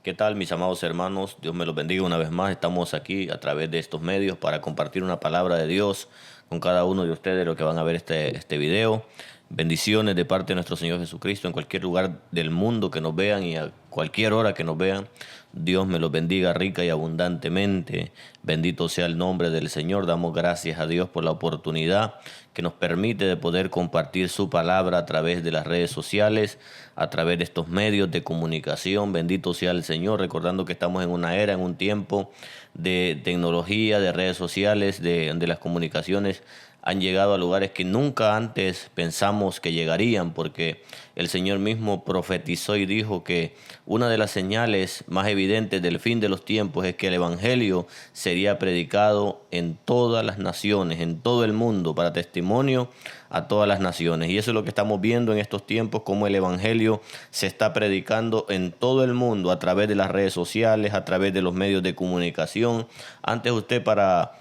¿Qué tal, mis amados hermanos? Dios me los bendiga una vez más. Estamos aquí a través de estos medios para compartir una palabra de Dios con cada uno de ustedes, los que van a ver este video. Bendiciones de parte de nuestro Señor Jesucristo en cualquier lugar del mundo que nos vean y a cualquier hora que nos vean. Dios me los bendiga rica y abundantemente. Bendito sea el nombre del Señor. Damos gracias a Dios por la oportunidad que nos permite de poder compartir su palabra a través de las redes sociales, a través de estos medios de comunicación. Bendito sea el Señor, recordando que estamos en una era, en un tiempo de tecnología, de redes sociales, de las comunicaciones han llegado a lugares que nunca antes pensamos que llegarían, porque el Señor mismo profetizó y dijo que una de las señales más evidentes del fin de los tiempos es que el Evangelio sería predicado en todas las naciones, en todo el mundo, para testimonio a todas las naciones. Y eso es lo que estamos viendo en estos tiempos, cómo el Evangelio se está predicando en todo el mundo, a través de las redes sociales, a través de los medios de comunicación. Antes usted, para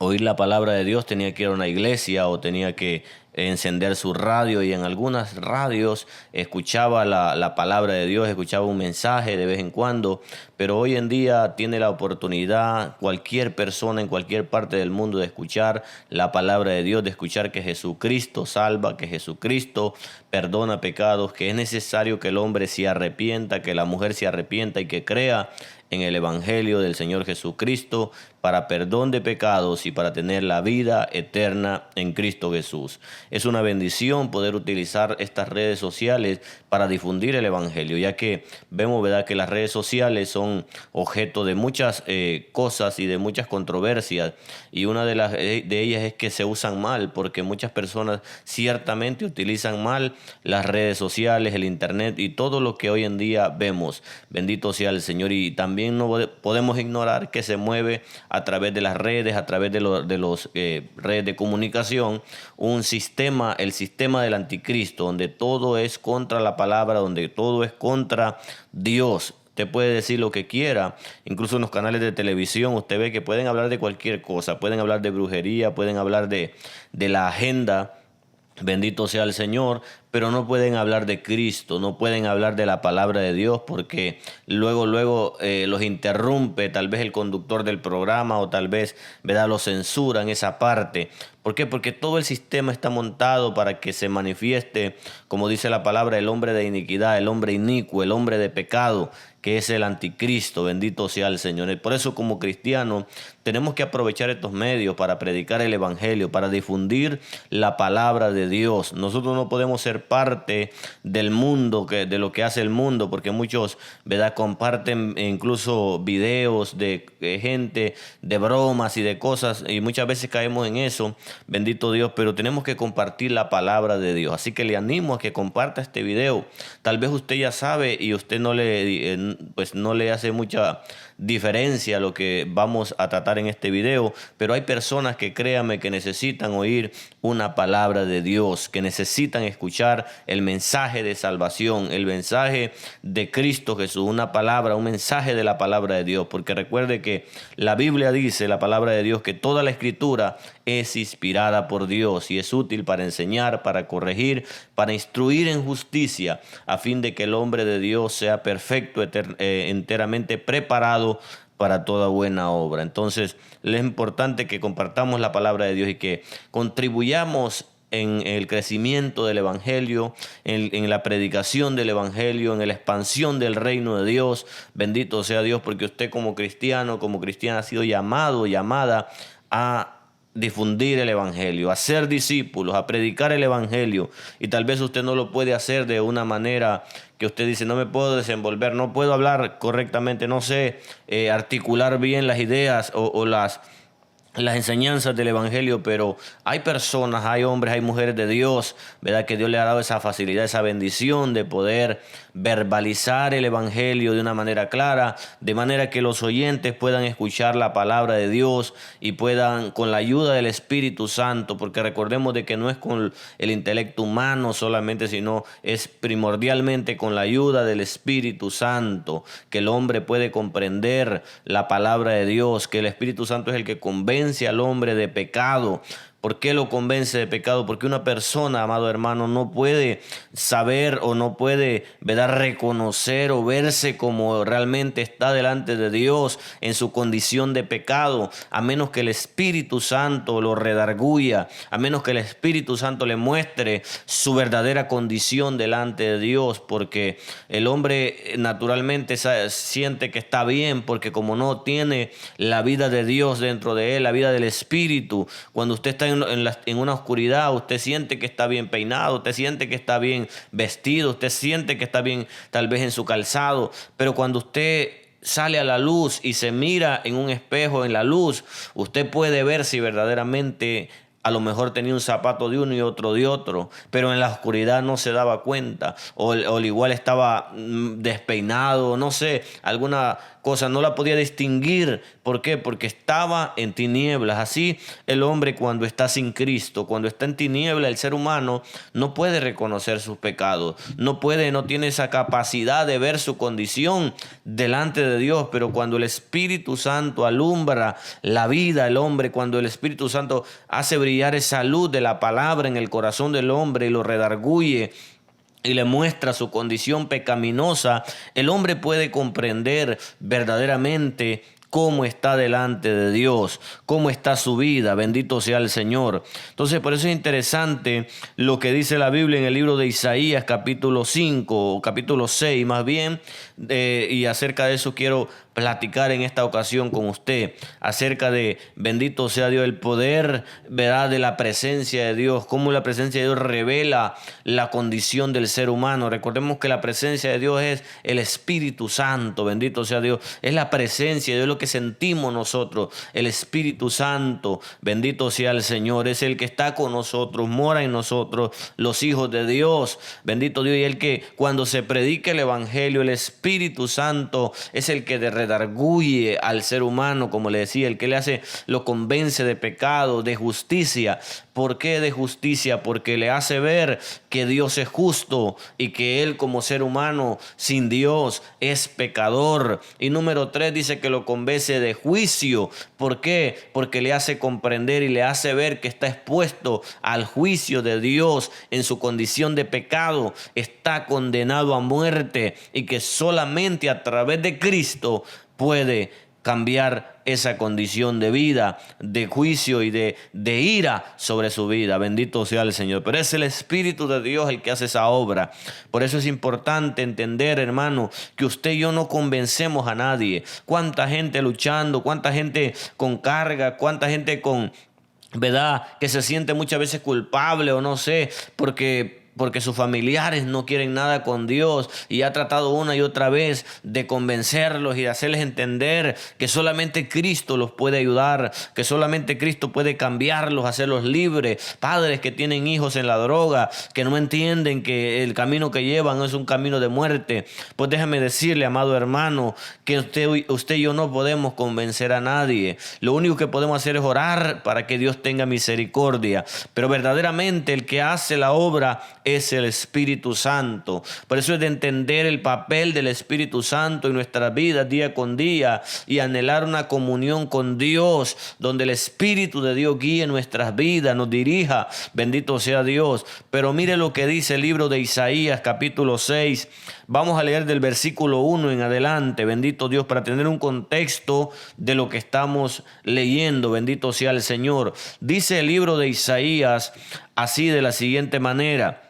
oír la palabra de Dios, tenía que ir a una iglesia o tenía que encender su radio, y en algunas radios escuchaba la palabra de Dios, escuchaba un mensaje de vez en cuando, pero hoy en día tiene la oportunidad cualquier persona en cualquier parte del mundo de escuchar la palabra de Dios, de escuchar que Jesucristo salva, que Jesucristo perdona pecados, que es necesario que el hombre se arrepienta, que la mujer se arrepienta y que crea en el Evangelio del Señor Jesucristo para perdón de pecados y para tener la vida eterna en Cristo Jesús. Es una bendición poder utilizar estas redes sociales para difundir el Evangelio, ya que vemos, ¿verdad?, que las redes sociales son objeto de muchas cosas y de muchas controversias, y una de ellas es que se usan mal, porque muchas personas ciertamente utilizan mal las redes sociales, el internet y todo lo que hoy en día vemos. Bendito sea el Señor. Y también no podemos ignorar que se mueve a través de las redes, a través de los redes de comunicación, un sistema, el sistema del anticristo, donde todo es contra la palabra, donde todo es contra Dios. Usted puede decir lo que quiera, incluso en los canales de televisión usted ve que pueden hablar de cualquier cosa, pueden hablar de brujería, pueden hablar de la agenda. Bendito sea el Señor, pero no pueden hablar de Cristo, no pueden hablar de la palabra de Dios, porque luego los interrumpe tal vez el conductor del programa, o tal vez, ¿verdad?, lo censuran esa parte. ¿Por qué? Porque todo el sistema está montado para que se manifieste, como dice la palabra, el hombre de iniquidad, el hombre inicuo, el hombre de pecado, que es el anticristo. Bendito sea el Señor. Por eso, como cristianos, tenemos que aprovechar estos medios para predicar el Evangelio, para difundir la palabra de Dios. Nosotros no podemos ser parte del mundo, de lo que hace el mundo, porque muchos, ¿verdad?, comparten incluso videos de gente, de bromas y de cosas, y muchas veces caemos en eso. Bendito Dios, pero tenemos que compartir la palabra de Dios. Así que le animo a que comparta este video. Tal vez usted ya sabe y usted no le hace mucha diferencia a lo que vamos a tratar en este video, pero hay personas que, créame, que necesitan oír una palabra de Dios, que necesitan escuchar el mensaje de salvación, el mensaje de Cristo Jesús, una palabra, un mensaje de la palabra de Dios, porque recuerde que la Biblia dice, la palabra de Dios, que toda la escritura es inspirada por Dios y es útil para enseñar, para corregir, para instruir en justicia, a fin de que el hombre de Dios sea perfecto, enteramente preparado para toda buena obra. Entonces, es importante que compartamos la palabra de Dios y que contribuyamos en el crecimiento del Evangelio, en la predicación del Evangelio, en la expansión del reino de Dios. Bendito sea Dios, porque usted como cristiano, como cristiana, ha sido llamado, llamada a difundir el Evangelio, a ser discípulos, a predicar el Evangelio. Y tal vez usted no lo puede hacer de una manera que usted dice: no me puedo desenvolver, no puedo hablar correctamente, no sé articular bien las ideas o las enseñanzas del Evangelio, pero hay personas, hay hombres, hay mujeres de Dios, ¿verdad?, que Dios le ha dado esa facilidad, esa bendición de poder verbalizar el Evangelio de una manera clara, de manera que los oyentes puedan escuchar la palabra de Dios y puedan, con la ayuda del Espíritu Santo, porque recordemos de que no es con el intelecto humano solamente, sino es primordialmente con la ayuda del Espíritu Santo que el hombre puede comprender la palabra de Dios, que el Espíritu Santo es el que convence al hombre de pecado. ¿Por qué lo convence de pecado? Porque una persona, amado hermano, no puede saber o no puede, ¿verdad?, reconocer o verse como realmente está delante de Dios en su condición de pecado, a menos que el Espíritu Santo lo redarguya, a menos que el Espíritu Santo le muestre su verdadera condición delante de Dios, porque el hombre naturalmente siente que está bien, porque como no tiene la vida de Dios dentro de él, la vida del Espíritu, cuando usted está en una oscuridad, usted siente que está bien peinado, usted siente que está bien vestido, usted siente que está bien tal vez en su calzado, pero cuando usted sale a la luz y se mira en un espejo en la luz, usted puede ver si verdaderamente a lo mejor tenía un zapato de uno y otro de otro, pero en la oscuridad no se daba cuenta, o igual estaba despeinado, no sé, alguna cosa, no la podía distinguir. ¿Por qué? Porque estaba en tinieblas. Así el hombre, cuando está sin Cristo, cuando está en tinieblas, el ser humano no puede reconocer sus pecados, no tiene esa capacidad de ver su condición delante de Dios. Pero cuando el Espíritu Santo alumbra la vida del hombre, cuando el Espíritu Santo hace brillar esa luz de la palabra en el corazón del hombre y lo redarguye y le muestra su condición pecaminosa, el hombre puede comprender verdaderamente cómo está delante de Dios, cómo está su vida. Bendito sea el Señor. Entonces, por eso es interesante lo que dice la Biblia en el libro de Isaías, capítulo 5, o capítulo 6 más bien, y acerca de eso quiero platicar en esta ocasión con usted, acerca de, bendito sea Dios, el poder, ¿verdad?, de la presencia de Dios, cómo la presencia de Dios revela la condición del ser humano. Recordemos que la presencia de Dios es el Espíritu Santo, bendito sea Dios, es la presencia de Dios, lo que sentimos nosotros, el Espíritu Santo, bendito sea el Señor, es el que está con nosotros, mora en nosotros, los hijos de Dios, bendito Dios, y el que cuando se predica el Evangelio, el Espíritu Santo es el que redarguye al ser humano, como le decía, el que lo convence de pecado, de justicia. ¿Por qué de justicia? Porque le hace ver que Dios es justo y que él, como ser humano sin Dios, es pecador. Y número 3 dice que lo convence de juicio. ¿Por qué? Porque le hace comprender y le hace ver que está expuesto al juicio de Dios en su condición de pecado, está condenado a muerte y que solamente a través de Cristo puede cambiar esa condición de vida, de juicio y de ira sobre su vida. Bendito sea el Señor. Pero es el Espíritu de Dios el que hace esa obra. Por eso es importante entender, hermano, que usted y yo no convencemos a nadie. Cuánta gente luchando, cuánta gente con carga, cuánta gente con, ¿verdad?, que se siente muchas veces culpable o no sé, porque sus familiares no quieren nada con Dios y ha tratado una y otra vez de convencerlos y de hacerles entender que solamente Cristo los puede ayudar, que solamente Cristo puede cambiarlos, hacerlos libres. Padres que tienen hijos en la droga, que no entienden que el camino que llevan es un camino de muerte. Pues déjame decirle, amado hermano, que usted y yo no podemos convencer a nadie. Lo único que podemos hacer es orar para que Dios tenga misericordia. Pero verdaderamente el que hace la obra es el Espíritu Santo. Por eso es de entender el papel del Espíritu Santo en nuestras vidas día con día y anhelar una comunión con Dios, donde el Espíritu de Dios guíe nuestras vidas, nos dirija. Bendito sea Dios. Pero mire lo que dice el libro de Isaías, capítulo 6. Vamos a leer del versículo 1 en adelante. Bendito Dios, para tener un contexto de lo que estamos leyendo. Bendito sea el Señor. Dice el libro de Isaías así, de la siguiente manera.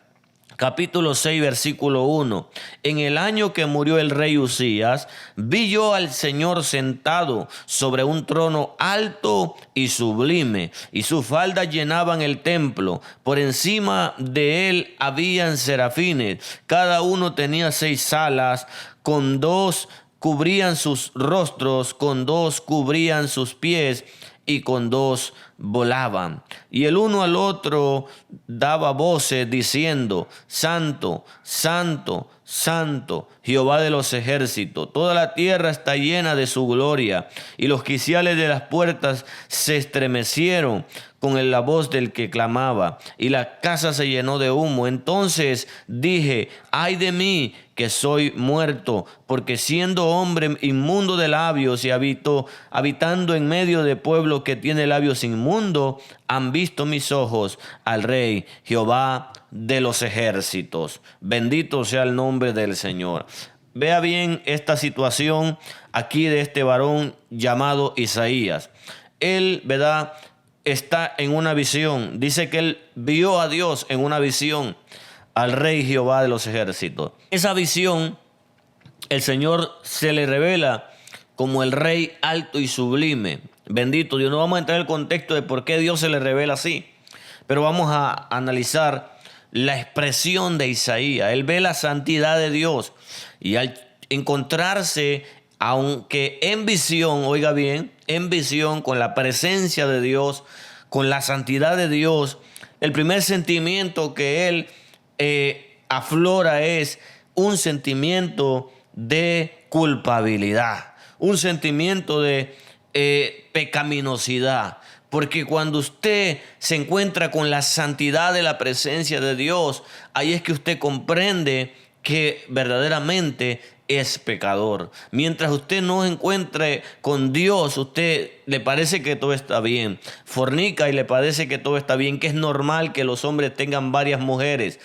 Capítulo 6, versículo 1. En el año que murió el rey Usías, vi yo al Señor sentado sobre un trono alto y sublime, y sus faldas llenaban el templo. Por encima de él habían serafines, cada uno tenía 6 alas, con 2 cubrían sus rostros, con 2 cubrían sus pies, y con 2 volaban. Y el uno al otro daba voces diciendo: Santo, Santo, Santo, Jehová de los ejércitos. Toda la tierra está llena de su gloria. Y los quiciales de las puertas se estremecieron con la voz del que clamaba, y la casa se llenó de humo. Entonces dije: ay de mí, que que soy muerto, porque siendo hombre inmundo de labios y habitando en medio de pueblo que tiene labios inmundos, han visto mis ojos al Rey Jehová de los ejércitos. Bendito sea el nombre del Señor. Vea bien esta situación aquí de este varón llamado Isaías. Él, ¿verdad?, está en una visión. Dice que él vio a Dios en una visión, al Rey Jehová de los ejércitos. Esa visión, el Señor se le revela como el Rey alto y sublime. Bendito Dios. No vamos a entrar en el contexto de por qué Dios se le revela así, pero vamos a analizar la expresión de Isaías. Él ve la santidad de Dios y al encontrarse, aunque en visión, oiga bien, en visión con la presencia de Dios, con la santidad de Dios, el primer sentimiento que él aflora es un sentimiento de culpabilidad, un sentimiento de pecaminosidad. Porque cuando usted se encuentra con la santidad de la presencia de Dios, ahí es que usted comprende que verdaderamente es pecador. Mientras usted no encuentre con Dios, usted le parece que todo está bien. Fornica y le parece que todo está bien, que es normal que los hombres tengan varias mujeres.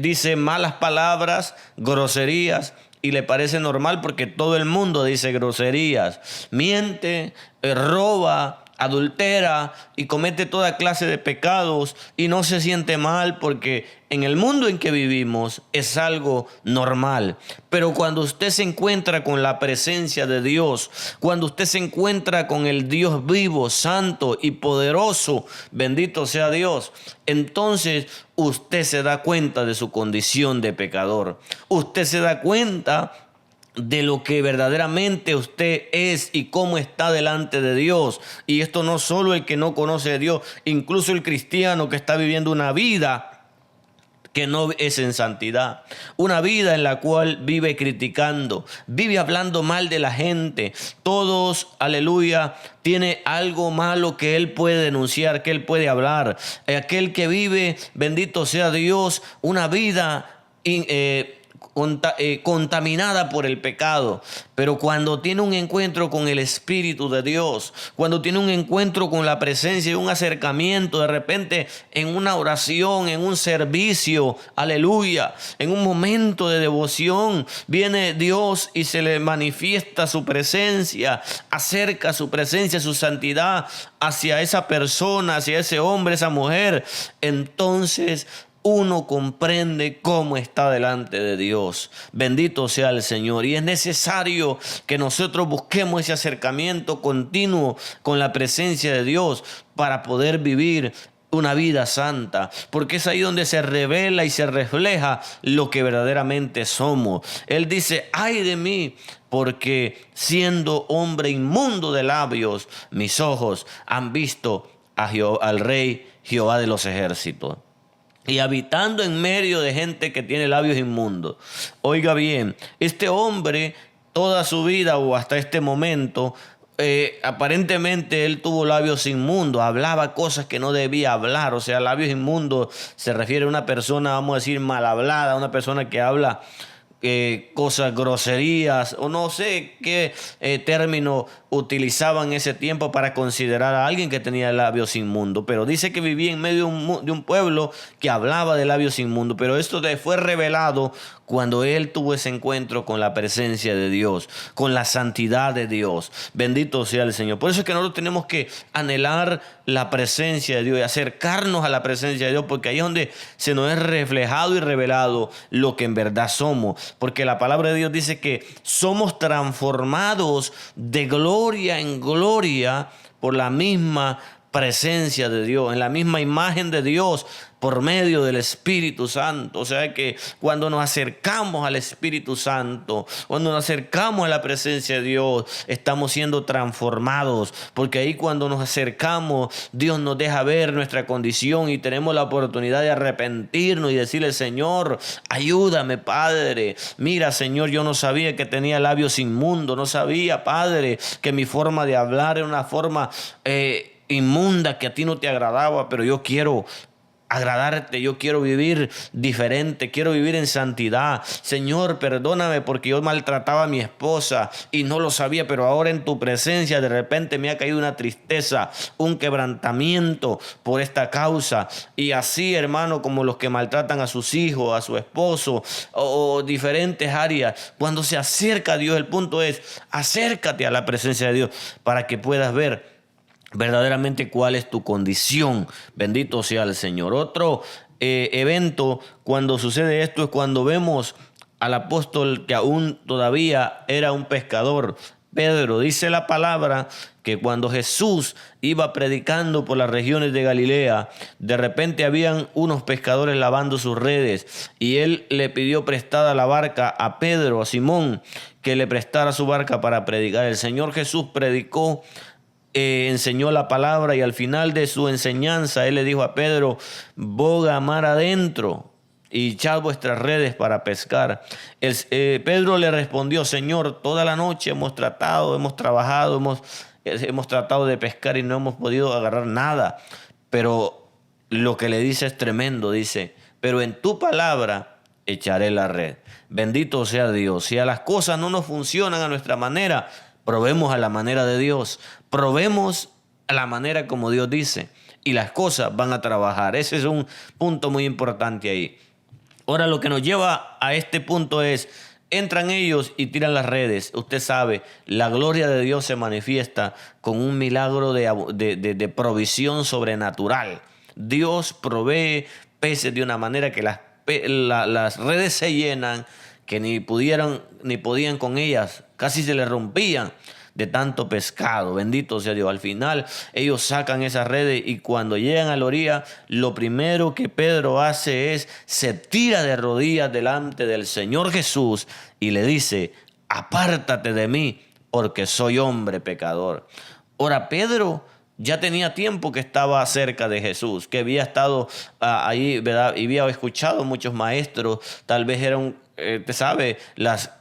Dice malas palabras, groserías, y le parece normal porque todo el mundo dice groserías. Miente, roba, adultera y comete toda clase de pecados y no se siente mal porque en el mundo en que vivimos es algo normal. Pero cuando usted se encuentra con la presencia de Dios, cuando usted se encuentra con el Dios vivo, santo y poderoso, bendito sea Dios, entonces usted se da cuenta de su condición de pecador. Usted se da cuenta de lo que verdaderamente usted es y cómo está delante de Dios. Y esto no solo el que no conoce a Dios, incluso el cristiano que está viviendo una vida que no es en santidad, una vida en la cual vive criticando, vive hablando mal de la gente. Todos, aleluya, tiene algo malo que él puede denunciar, que él puede hablar. Aquel que vive, bendito sea Dios, una vida contaminada por el pecado, pero cuando tiene un encuentro con el Espíritu de Dios, cuando tiene un encuentro con la presencia y un acercamiento, de repente en una oración, en un servicio, aleluya, en un momento de devoción, viene Dios y se le manifiesta su presencia, acerca su presencia, su santidad hacia esa persona, hacia ese hombre, esa mujer. Entonces uno comprende cómo está delante de Dios. Bendito sea el Señor. Y es necesario que nosotros busquemos ese acercamiento continuo con la presencia de Dios para poder vivir una vida santa, porque es ahí donde se revela y se refleja lo que verdaderamente somos. Él dice: ay de mí, porque siendo hombre inmundo de labios, mis ojos han visto al Rey Jehová de los ejércitos. Y habitando en medio de gente que tiene labios inmundos. Oiga bien, este hombre toda su vida o hasta este momento, aparentemente él tuvo labios inmundos, hablaba cosas que no debía hablar. O sea, labios inmundos se refiere a una persona, vamos a decir, mal hablada, una persona que habla cosas, groserías, o no sé qué término utilizaban en ese tiempo para considerar a alguien que tenía labios inmundos. Pero dice que vivía en medio de un pueblo que hablaba de labios inmundos. Pero esto le fue revelado cuando él tuvo ese encuentro con la presencia de Dios, con la santidad de Dios. Bendito sea el Señor. Por eso es que nosotros tenemos que anhelar la presencia de Dios y acercarnos a la presencia de Dios, porque ahí es donde se nos es reflejado y revelado lo que en verdad somos. Porque la palabra de Dios dice que somos transformados de gloria en gloria por la misma presencia de Dios, en la misma imagen de Dios, por medio del Espíritu Santo. O sea que cuando nos acercamos al Espíritu Santo, cuando nos acercamos a la presencia de Dios, estamos siendo transformados, porque ahí cuando nos acercamos, Dios nos deja ver nuestra condición y tenemos la oportunidad de arrepentirnos y decirle: Señor, ayúdame, Padre. Mira, Señor, yo no sabía que tenía labios inmundos, no sabía, Padre, que mi forma de hablar era una forma inmunda que a ti no te agradaba, pero yo quiero agradarte, yo quiero vivir diferente, quiero vivir en santidad. Señor, perdóname porque yo maltrataba a mi esposa y no lo sabía, pero ahora en tu presencia de repente me ha caído una tristeza, un quebrantamiento por esta causa. Y así, hermano, como los que maltratan a sus hijos, a su esposo o diferentes áreas, cuando se acerca a Dios, el punto es, acércate a la presencia de Dios para que puedas ver verdaderamente cuál es tu condición. Bendito sea el Señor. Otro evento cuando sucede esto es cuando vemos al apóstol que aún todavía era un pescador, Pedro. Dice la palabra que cuando Jesús iba predicando por las regiones de Galilea, de repente habían unos pescadores lavando sus redes y él le pidió prestada la barca a Pedro, a Simón, que le prestara su barca para predicar. El Señor Jesús predicó, enseñó la palabra y al final de su enseñanza él le dijo a Pedro: boga mar adentro y echad vuestras redes para pescar. Pedro le respondió: Señor, toda la noche hemos trabajado, hemos tratado de pescar y no hemos podido agarrar nada. Pero lo que le dice es tremendo. Dice: pero en tu palabra echaré la red. Bendito sea Dios. Si a las cosas no nos funcionan a nuestra manera, probemos a la manera de Dios. Probemos a la manera como Dios dice y las cosas van a trabajar. Ese es un punto muy importante ahí. Ahora, lo que nos lleva a este punto es: entran ellos y tiran las redes. Usted sabe, la gloria de Dios se manifiesta con un milagro de provisión sobrenatural. Dios provee peces de una manera que las redes se llenan, que ni podían con ellas, casi se les rompían de tanto pescado. Bendito sea Dios. Al final ellos sacan esas redes y cuando llegan a la orilla, lo primero que Pedro hace es se tira de rodillas delante del Señor Jesús y le dice: apártate de mí porque soy hombre pecador. Ahora, Pedro ya tenía tiempo que estaba cerca de Jesús, que había estado ahí, ¿verdad? Y había escuchado muchos maestros. Tal vez eran, te sabe, las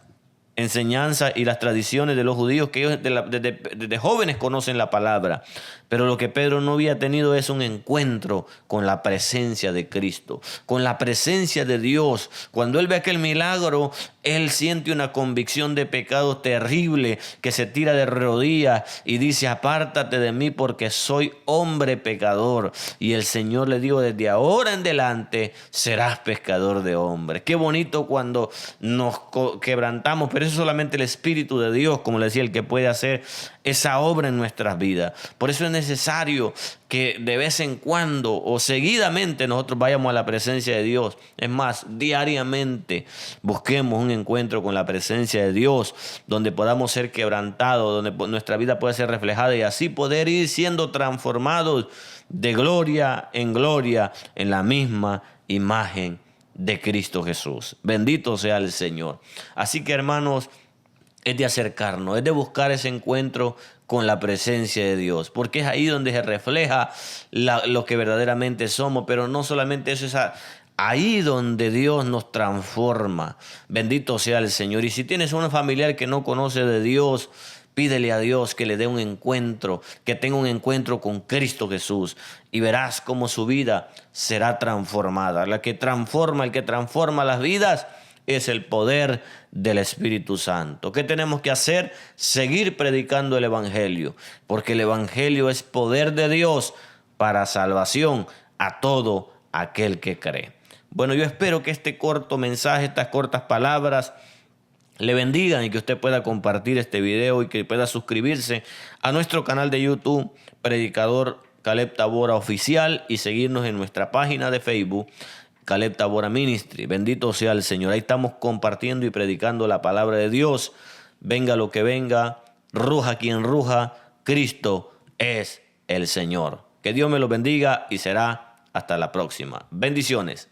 enseñanzas y las tradiciones de los judíos, que ellos desde jóvenes conocen la palabra. Pero lo que Pedro no había tenido es un encuentro con la presencia de Cristo, con la presencia de Dios. Cuando él ve aquel milagro, él siente una convicción de pecado terrible, que se tira de rodillas y dice: apártate de mí porque soy hombre pecador. Y el Señor le dijo: desde ahora en adelante serás pescador de hombres. Qué bonito cuando nos quebrantamos, pero eso es solamente el Espíritu de Dios, como le decía, el que puede hacer esa obra en nuestras vidas. Por eso es necesario que de vez en cuando o seguidamente nosotros vayamos a la presencia de Dios. Es más, diariamente busquemos un encuentro con la presencia de Dios, donde podamos ser quebrantados, donde nuestra vida pueda ser reflejada y así poder ir siendo transformados de gloria en la misma imagen de Cristo Jesús. Bendito sea el Señor. Así que, hermanos, es de acercarnos, es de buscar ese encuentro con la presencia de Dios, porque es ahí donde se refleja lo que verdaderamente somos. Pero no solamente eso, es ahí donde Dios nos transforma. Bendito sea el Señor. Y si tienes un familiar que no conoce de Dios, pídele a Dios que le dé un encuentro, que tenga un encuentro con Cristo Jesús, y verás cómo su vida será transformada. El que transforma las vidas es el poder del Espíritu Santo. ¿Qué tenemos que hacer? Seguir predicando el Evangelio, porque el Evangelio es poder de Dios para salvación a todo aquel que cree. Bueno, yo espero que este corto mensaje, estas cortas palabras, le bendigan y que usted pueda compartir este video y que pueda suscribirse a nuestro canal de YouTube, Predicador Caleb Tabora Oficial, y seguirnos en nuestra página de Facebook, Caleb Tabora Ministry. Bendito sea el Señor. Ahí estamos compartiendo y predicando la palabra de Dios. Venga lo que venga, ruja quien ruja, Cristo es el Señor. Que Dios me lo bendiga y será hasta la próxima. Bendiciones.